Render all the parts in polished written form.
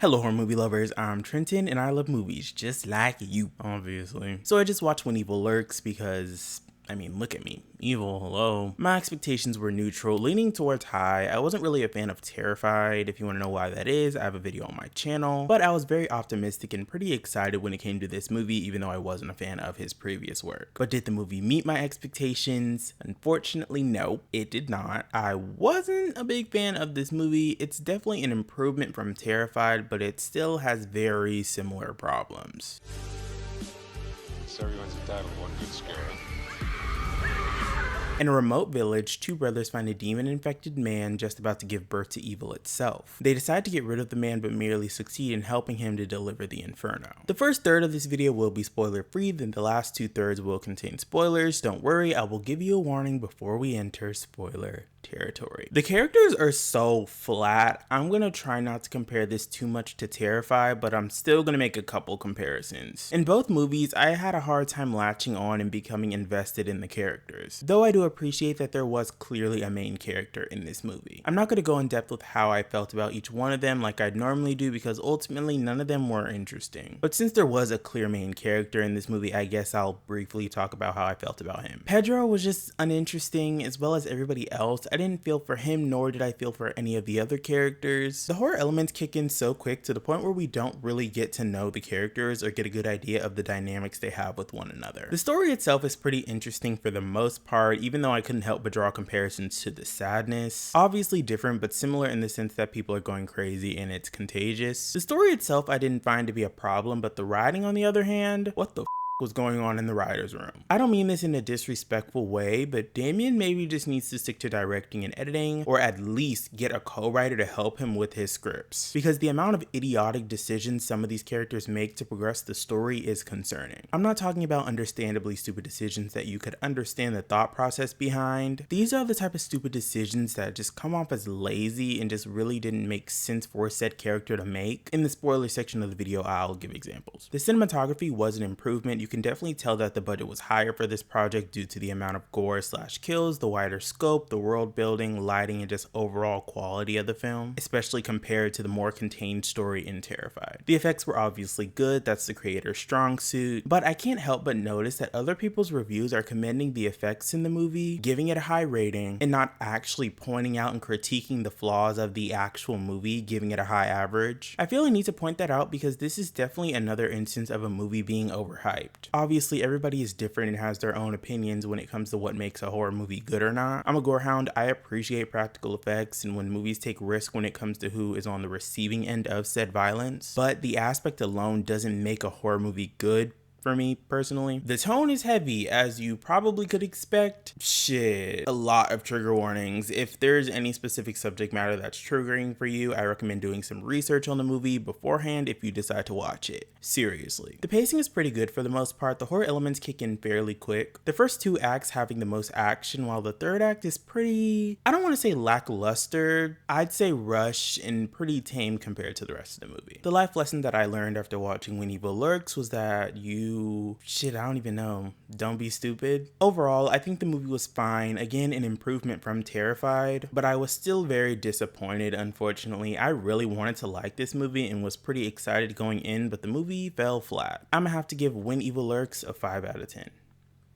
Hello horror movie lovers, I'm Trenton and I love movies just like you, obviously. So I just watched When Evil Lurks because, look at me. Evil, hello. My expectations were neutral, leaning towards high. I wasn't really a fan of Terrified. If you want to know why that is, I have a video on my channel. But I was very optimistic and pretty excited when it came to this movie, even though I wasn't a fan of his previous work. But did the movie meet my expectations? Unfortunately, no, it did not. I wasn't a big fan of this movie. It's definitely an improvement from Terrified, but it still has very similar problems. So everyone's entitled to one good scare. In a remote village, two brothers find a demon-infected man just about to give birth to evil itself. They decide to get rid of the man but merely succeed in helping him to deliver the inferno. The first third of this video will be spoiler-free, then the last 2/3 will contain spoilers. Don't worry, I will give you a warning before we enter spoiler territory. The characters are so flat. I'm gonna try not to compare this too much to Terrified, but I'm still gonna make a couple comparisons. In both movies, I had a hard time latching on and becoming invested in the characters, though I do appreciate that there was clearly a main character in this movie. I'm not gonna go in depth with how I felt about each one of them like I'd normally do because ultimately none of them were interesting. But since there was a clear main character in this movie, I guess I'll briefly talk about how I felt about him. Pedro was just uninteresting as well as everybody else. I didn't feel for him, nor did I feel for any of the other characters. The horror elements kick in so quick to the point where we don't really get to know the characters or get a good idea of the dynamics they have with one another. The story itself is pretty interesting for the most part, even though I couldn't help but draw comparisons to The Sadness. Obviously different, but similar in the sense that people are going crazy and it's contagious. The story itself I didn't find to be a problem, but the writing on the other hand, what the was going on in the writer's room. I don't mean this in a disrespectful way, but Damien maybe just needs to stick to directing and editing, or at least get a co-writer to help him with his scripts, because the amount of idiotic decisions some of these characters make to progress the story is concerning. I'm not talking about understandably stupid decisions that you could understand the thought process behind. These are the type of stupid decisions that just come off as lazy and just really didn't make sense for said character to make. In the spoiler section of the video, I'll give examples. The cinematography was an improvement. You can definitely tell that the budget was higher for this project due to the amount of gore/kills, the wider scope, the world building, lighting, and just overall quality of the film, especially compared to the more contained story in Terrified. The effects were obviously good, that's the creator's strong suit, but I can't help but notice that other people's reviews are commending the effects in the movie, giving it a high rating, and not actually pointing out and critiquing the flaws of the actual movie, giving it a high average. I feel I need to point that out because this is definitely another instance of a movie being overhyped. Obviously, everybody is different and has their own opinions when it comes to what makes a horror movie good or not. I'm a gorehound. I appreciate practical effects and when movies take risk when it comes to who is on the receiving end of said violence, but the aspect alone doesn't make a horror movie good. For me personally, the tone is heavy, as you probably could expect. Shit, a lot of trigger warnings. If there's any specific subject matter that's triggering for you, I recommend doing some research on the movie beforehand if you decide to watch it. Seriously. The pacing is pretty good for the most part. The horror elements kick in fairly quick. The first two acts having the most action, while the third act is pretty, I don't want to say lackluster, I'd say rushed and pretty tame compared to the rest of the movie. The life lesson that I learned after watching When Evil Lurks was that I don't even know. Don't be stupid. Overall, I think the movie was fine. Again, an improvement from Terrified, but I was still very disappointed, unfortunately. I really wanted to like this movie and was pretty excited going in, but the movie fell flat. I'm gonna have to give When Evil Lurks a 5 out of 10.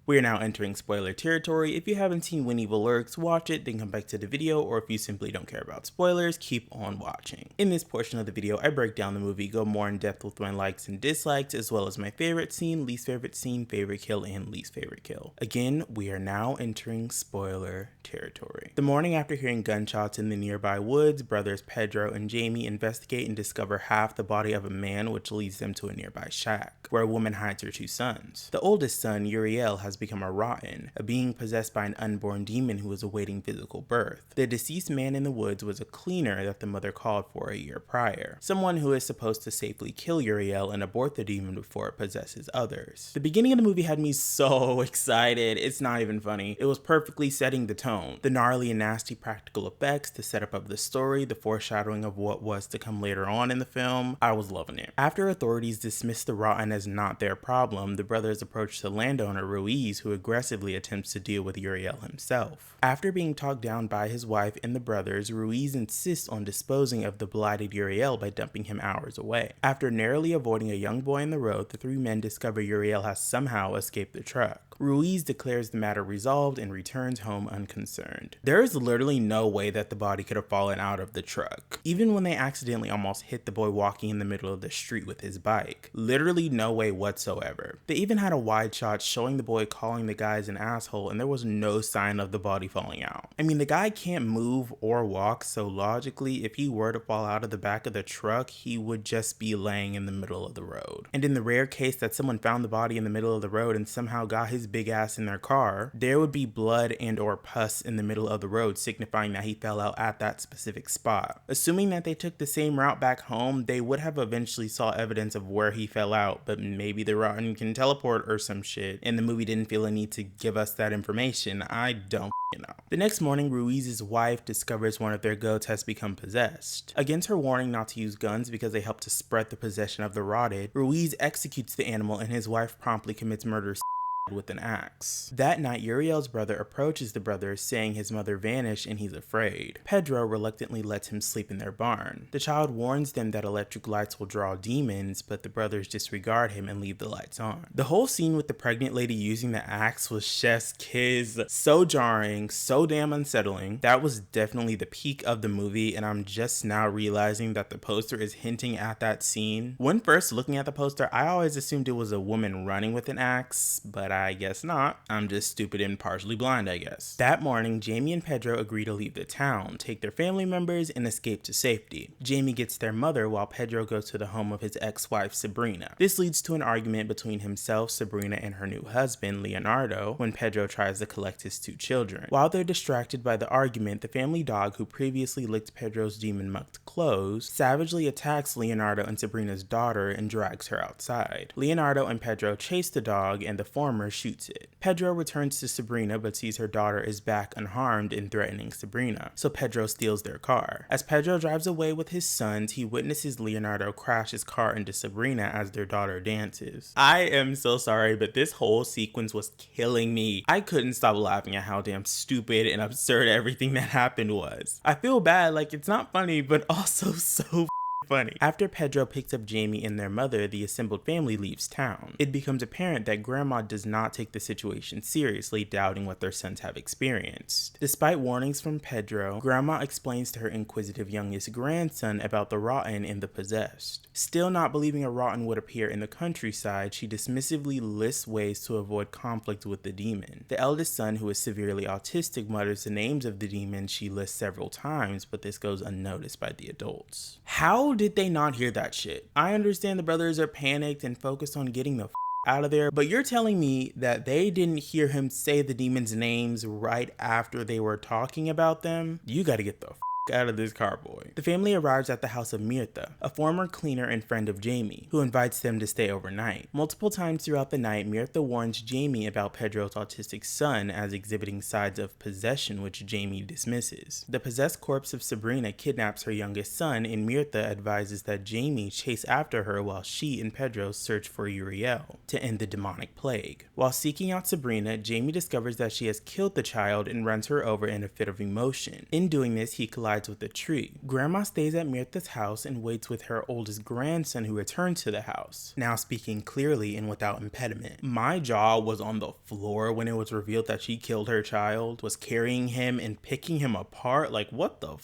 We are now entering spoiler territory. If you haven't seen When Evil Lurks, watch it, then come back to the video, or if you simply don't care about spoilers, keep on watching. In this portion of the video, I break down the movie, go more in depth with my likes and dislikes, as well as my favorite scene, favorite kill, and least favorite kill. Again, we are now entering spoiler territory. The morning after hearing gunshots in the nearby woods, brothers Pedro and Jamie investigate and discover half the body of a man, which leads them to a nearby shack, where a woman hides her two sons. The oldest son, Uriel, has become a rotten, a being possessed by an unborn demon who is awaiting physical birth. The deceased man in the woods was a cleaner that the mother called for a year prior, someone who is supposed to safely kill Uriel and abort the demon before it possesses others. The beginning of the movie had me so excited, it's not even funny. It was perfectly setting the tone. The gnarly and nasty practical effects, the setup of the story, the foreshadowing of what was to come later on in the film, I was loving it. After authorities dismissed the rotten as not their problem, the brothers approached the landowner Ruiz Ruiz, who aggressively attempts to deal with Uriel himself. After being talked down by his wife and the brothers, Ruiz insists on disposing of the blighted Uriel by dumping him hours away. After narrowly avoiding a young boy in the road, the three men discover Uriel has somehow escaped the truck. Ruiz declares the matter resolved and returns home unconcerned. There is literally no way that the body could have fallen out of the truck, even when they accidentally almost hit the boy walking in the middle of the street with his bike. Literally no way whatsoever. They even had a wide shot showing the boy calling the guys an asshole, and there was no sign of the body falling out. I mean, the guy can't move or walk, so logically, if he were to fall out of the back of the truck, he would just be laying in the middle of the road. And in the rare case that someone found the body in the middle of the road and somehow got his big ass in their car, there would be blood and or pus in the middle of the road, signifying that he fell out at that specific spot. Assuming that they took the same route back home, they would have eventually saw evidence of where he fell out, but maybe the rotten can teleport or some shit, and the movie didn't feel a need to give us that information. I don't know. The next morning, Ruiz's wife discovers one of their goats has become possessed. Against her warning not to use guns because they help to spread the possession of the rotted, Ruiz executes the animal and his wife promptly commits murder with an axe. That night, Uriel's brother approaches the brothers, saying his mother vanished and he's afraid. Pedro reluctantly lets him sleep in their barn. The child warns them that electric lights will draw demons, but the brothers disregard him and leave the lights on. The whole scene with the pregnant lady using the axe was chef's kiss. So jarring, so damn unsettling. That was definitely the peak of the movie, and I'm just now realizing that the poster is hinting at that scene. When first looking at the poster, I always assumed it was a woman running with an axe, but I guess not. I'm just stupid and partially blind, I guess. That morning, Jamie and Pedro agree to leave the town, take their family members, and escape to safety. Jamie gets their mother while Pedro goes to the home of his ex-wife, Sabrina. This leads to an argument between himself, Sabrina, and her new husband, Leonardo, when Pedro tries to collect his two children. While they're distracted by the argument, the family dog, who previously licked Pedro's demon-mucked clothes, savagely attacks Leonardo and Sabrina's daughter and drags her outside. Leonardo and Pedro chase the dog, and the former shoots it. Pedro returns to Sabrina but sees her daughter is back unharmed and threatening Sabrina, so Pedro steals their car. As Pedro drives away with his sons, he witnesses Leonardo crash his car into Sabrina as their daughter dances. I am so sorry, but this whole sequence was killing me. I couldn't stop laughing at how damn stupid and absurd everything that happened was. I feel bad, like it's not funny, but also so funny. After Pedro picks up Jamie and their mother, the assembled family leaves town. It becomes apparent that Grandma does not take the situation seriously, doubting what their sons have experienced. Despite warnings from Pedro, Grandma explains to her inquisitive youngest grandson about the rotten and the possessed. Still not believing a rotten would appear in the countryside, she dismissively lists ways to avoid conflict with the demon. The eldest son, who is severely autistic, mutters the names of the demons she lists several times, but this goes unnoticed by the adults. How did they not hear that shit? I understand the brothers are panicked and focused on getting the out of there, but you're telling me that they didn't hear him say the demons' names right after they were talking about them? You gotta get the out of this car, boy. The family arrives at the house of Mirtha, a former cleaner and friend of Jamie, who invites them to stay overnight. Multiple times throughout the night, Mirtha warns Jamie about Pedro's autistic son as exhibiting signs of possession, which Jamie dismisses. The possessed corpse of Sabrina kidnaps her youngest son, and Mirtha advises that Jamie chase after her while she and Pedro search for Uriel to end the demonic plague. While seeking out Sabrina, Jamie discovers that she has killed the child and runs her over in a fit of emotion. In doing this, he collides with a tree. Grandma stays at Mirtha's house and waits with her oldest grandson, who returns to the house, now speaking clearly and without impediment. My jaw was on the floor when it was revealed that she killed her child, was carrying him and picking him apart. Like, what the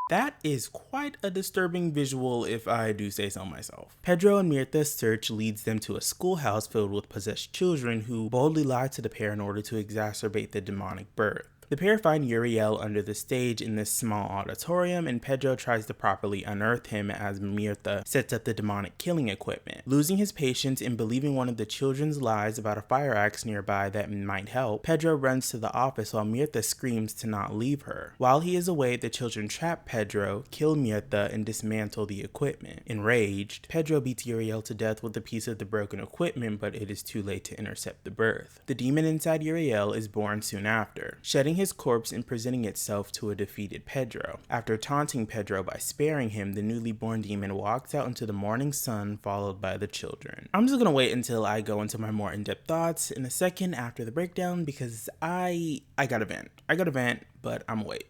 That is quite a disturbing visual, if I do say so myself. Pedro and Mirtha's search leads them to a schoolhouse filled with possessed children who boldly lie to the pair in order to exacerbate the demonic birth. The pair find Uriel under the stage in this small auditorium, and Pedro tries to properly unearth him as Mirtha sets up the demonic killing equipment. Losing his patience and believing one of the children's lies about a fire axe nearby that might help, Pedro runs to the office while Mirtha screams to not leave her. While he is away, the children trap Pedro, kill Mirtha, and dismantle the equipment. Enraged, Pedro beats Uriel to death with a piece of the broken equipment, but it is too late to intercept the birth. The demon inside Uriel is born soon after. Shedding cutting his corpse and presenting itself to a defeated Pedro. After taunting Pedro by sparing him, the newly born demon walks out into the morning sun, followed by the children. I'm just gonna wait until I go into my more in-depth thoughts in a second after the breakdown, because I gotta vent, but I'm gonna wait.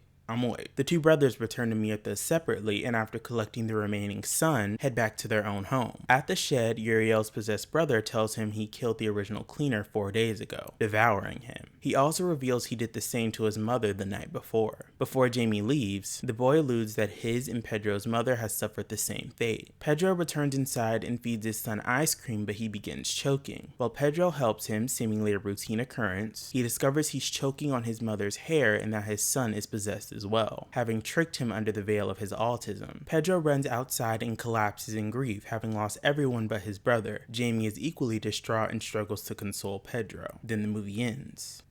The two brothers return to Mirtha separately, and after collecting the remaining son, head back to their own home. At the shed, Uriel's possessed brother tells him he killed the original cleaner 4 days ago, devouring him. He also reveals he did the same to his mother the night before. Before Jamie leaves, the boy alludes that his and Pedro's mother has suffered the same fate. Pedro returns inside and feeds his son ice cream, but he begins choking. While Pedro helps him, seemingly a routine occurrence, he discovers he's choking on his mother's hair and that his son is possessed as well, having tricked him under the veil of his autism. Pedro runs outside and collapses in grief, having lost everyone but his brother. Jamie is equally distraught and struggles to console Pedro. Then the movie ends.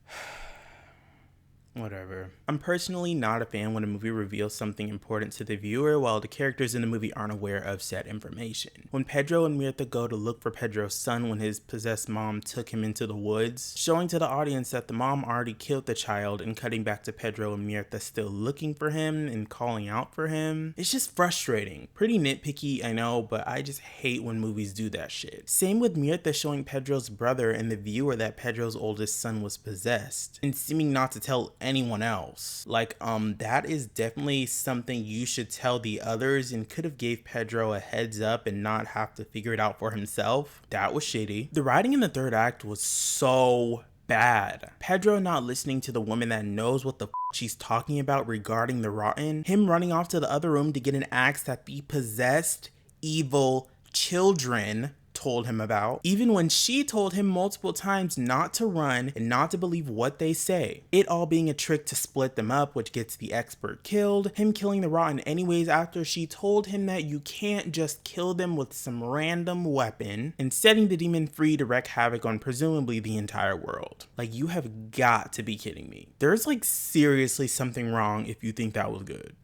Whatever. I'm personally not a fan when a movie reveals something important to the viewer while the characters in the movie aren't aware of said information. When Pedro and Mirtha go to look for Pedro's son when his possessed mom took him into the woods, showing to the audience that the mom already killed the child and cutting back to Pedro and Mirtha still looking for him and calling out for him, it's just frustrating. Pretty nitpicky, I know, but I just hate when movies do that shit. Same with Mirtha showing Pedro's brother and the viewer that Pedro's oldest son was possessed and seeming not to tell anyone else. Like, that is definitely something you should tell the others and could have gave Pedro a heads up and not have to figure it out for himself. That was shitty. The writing in the third act was so bad. Pedro not listening to the woman that knows what the she's talking about regarding the rotten, him running off to the other room to get an axe that the possessed evil children told him about, even when she told him multiple times not to run and not to believe what they say. It all being a trick to split them up, which gets the expert killed, him killing the rotten anyways after she told him that you can't just kill them with some random weapon, and setting the demon free to wreak havoc on presumably the entire world. Like, you have got to be kidding me. There's like seriously something wrong if you think that was good.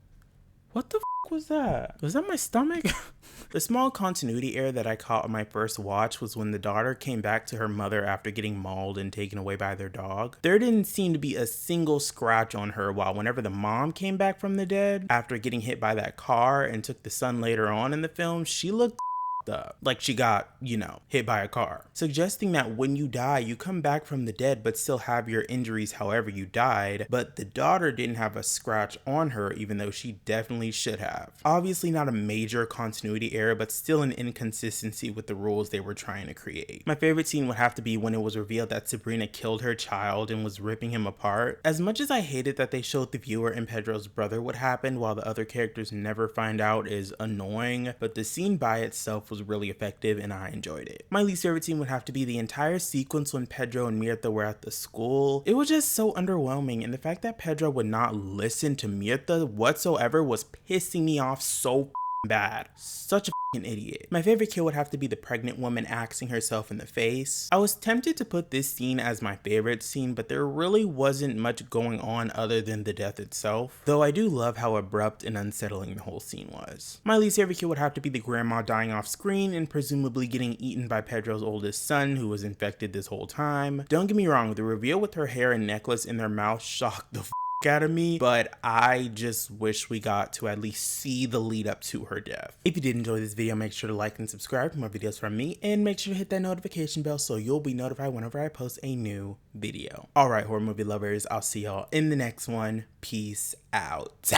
What the f was that? Was that my stomach? The small continuity error that I caught on my first watch was when the daughter came back to her mother after getting mauled and taken away by their dog. There didn't seem to be a single scratch on her, while whenever the mom came back from the dead after getting hit by that car and took the son later on in the film, she looked up, like she got, hit by a car, suggesting that when you die you come back from the dead but still have your injuries however you died. But the daughter didn't have a scratch on her, even though she definitely should have. Obviously not a major continuity error, but still an inconsistency with the rules they were trying to create. My favorite scene would have to be when it was revealed that Sabrina killed her child and was ripping him apart. As much as I hated that they showed the viewer and Pedro's brother what happened while the other characters never find out is annoying, but the scene by itself was really effective and I enjoyed it. My least favorite scene would have to be the entire sequence when Pedro and Mirtha were at the school. It was just so underwhelming, and the fact that Pedro would not listen to Mirtha whatsoever was pissing me off so bad. Such a an idiot. My favorite kill would have to be the pregnant woman axing herself in the face. I was tempted to put this scene as my favorite scene, but there really wasn't much going on other than the death itself, though I do love how abrupt and unsettling the whole scene was. My least favorite kill would have to be the grandma dying off screen and presumably getting eaten by Pedro's oldest son, who was infected this whole time. Don't get me wrong, the reveal with her hair and necklace in their mouth shocked the out of me, but I just wish we got to at least see the lead up to her death. If you did enjoy this video, make sure to like and subscribe for more videos from me, and make sure to hit that notification bell so you'll be notified whenever I post a new video. Alright, horror movie lovers, I'll see y'all in the next one. Peace out.